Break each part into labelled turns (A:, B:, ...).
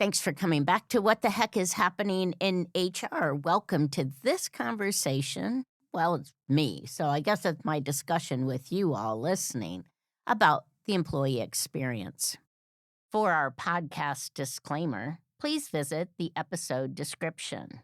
A: Thanks for coming back to What the Heck is Happening in HR. Welcome to this conversation. Well, it's me, so I guess it's my discussion with you all listening about the employee experience. For our podcast disclaimer, please visit the episode description.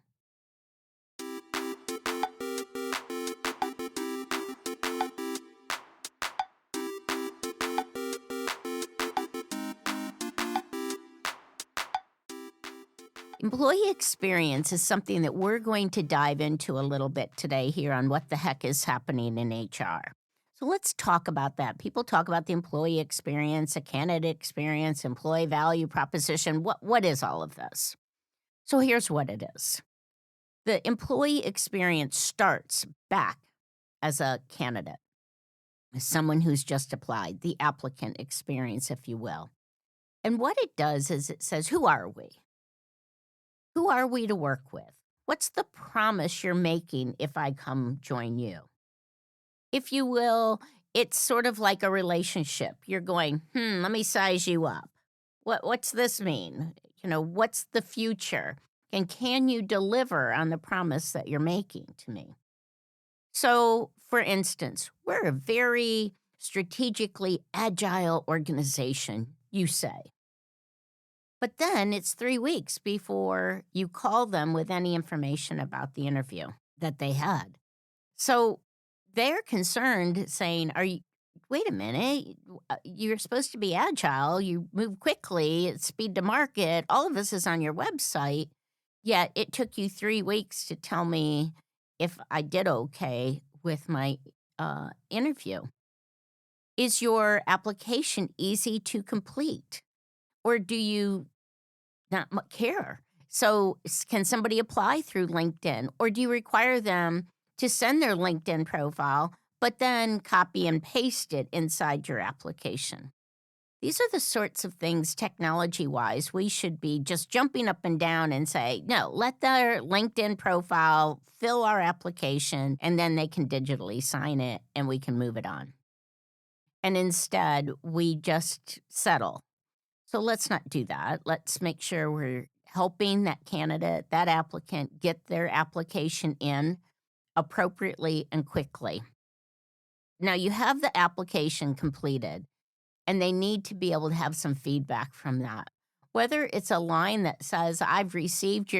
A: Employee experience is something that we're going to dive into a little bit today here on What the Heck is Happening in HR. So let's talk about that. People talk about the employee experience, a candidate experience, employee value proposition. What is all of this? So here's what it is. The employee experience starts back as a candidate, as someone who's just applied, the applicant experience, if you will. And what it does is it says, who are we? Who are we to work with? What's the promise you're making if I come join you? If you will, it's sort of like a relationship. You're going, let me size you up. What's this mean? What's the future? And can you deliver on the promise that you're making to me? So, for instance, we're a very strategically agile organization, you say. But then it's 3 weeks before you call them with any information about the interview that they had. So they're concerned saying, wait a minute, you're supposed to be agile, you move quickly, it's speed to market, all of this is on your website, yet it took you 3 weeks to tell me if I did okay with my interview. Is your application easy to complete? Or do you not care? So, can somebody apply through LinkedIn? Or do you require them to send their LinkedIn profile, but then copy and paste it inside your application? These are the sorts of things, technology-wise, we should be just jumping up and down and say, no, let their LinkedIn profile fill our application, and then they can digitally sign it, and we can move it on. And instead, we just settle. So let's not do that. Let's make sure we're helping that candidate, that applicant, get their application in appropriately and quickly. Now, you have the application completed, and they need to be able to have some feedback from that. Whether it's a line that says, we've received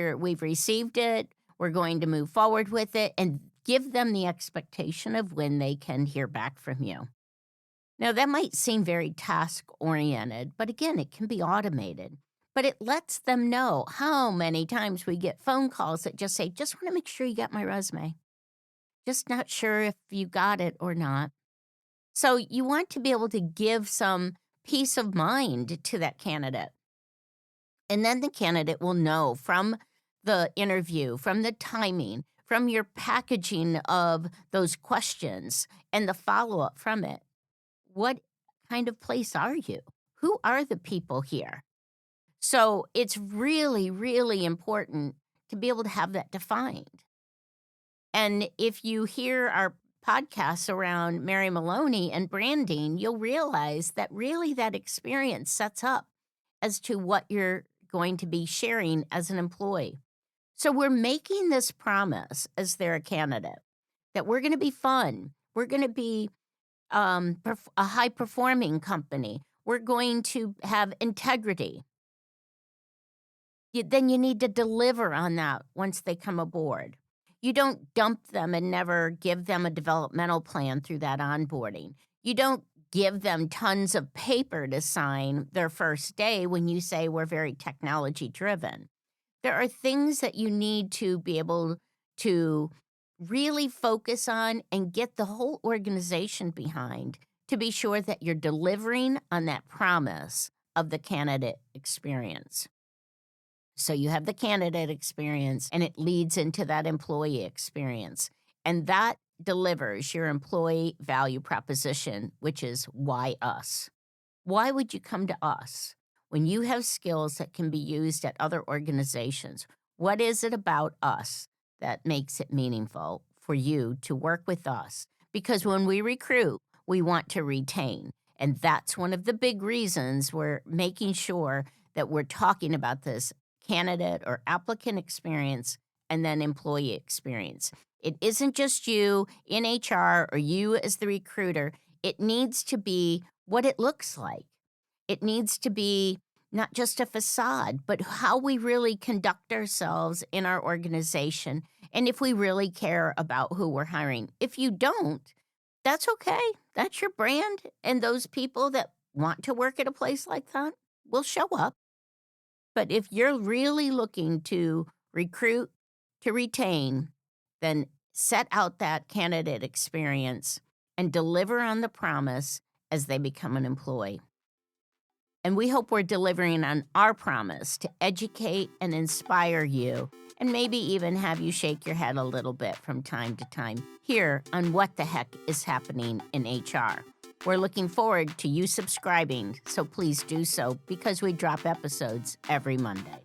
A: it, we're going to move forward with it, and give them the expectation of when they can hear back from you. Now, that might seem very task-oriented, but again, it can be automated. But it lets them know how many times we get phone calls that just say, just want to make sure you got my resume. Just not sure if you got it or not. So you want to be able to give some peace of mind to that candidate. And then the candidate will know from the interview, from the timing, from your packaging of those questions and the follow-up from it. What kind of place are you? Who are the people here? So it's really, really important to be able to have that defined. And if you hear our podcasts around Mary Maloney and branding, you'll realize that really that experience sets up as to what you're going to be sharing as an employee. So we're making this promise as they're a candidate that we're going to be fun. We're going to be a high-performing company. We're going to have integrity. Then you need to deliver on that once they come aboard. You don't dump them and never give them a developmental plan through that onboarding. You don't give them tons of paper to sign their first day when you say we're very technology-driven. There are things that you need to be able to really focus on and get the whole organization behind to be sure that you're delivering on that promise of the candidate experience. So you have the candidate experience and it leads into that employee experience. And that delivers your employee value proposition, which is why us? Why would you come to us when you have skills that can be used at other organizations? What is it about us that makes it meaningful for you to work with us? Because when we recruit, we want to retain. And that's one of the big reasons we're making sure that we're talking about this candidate or applicant experience and then employee experience. It isn't just you in HR or you as the recruiter. It needs to be what it looks like. It needs to be not just a facade, but how we really conduct ourselves in our organization and if we really care about who we're hiring. If you don't, that's okay. That's your brand. And those people that want to work at a place like that will show up. But if you're really looking to recruit to retain, then set out that candidate experience and deliver on the promise as they become an employee. And we hope we're delivering on our promise to educate and inspire you, and maybe even have you shake your head a little bit from time to time here on what the heck is happening in HR. We're looking forward to you subscribing, so please do so because we drop episodes every Monday.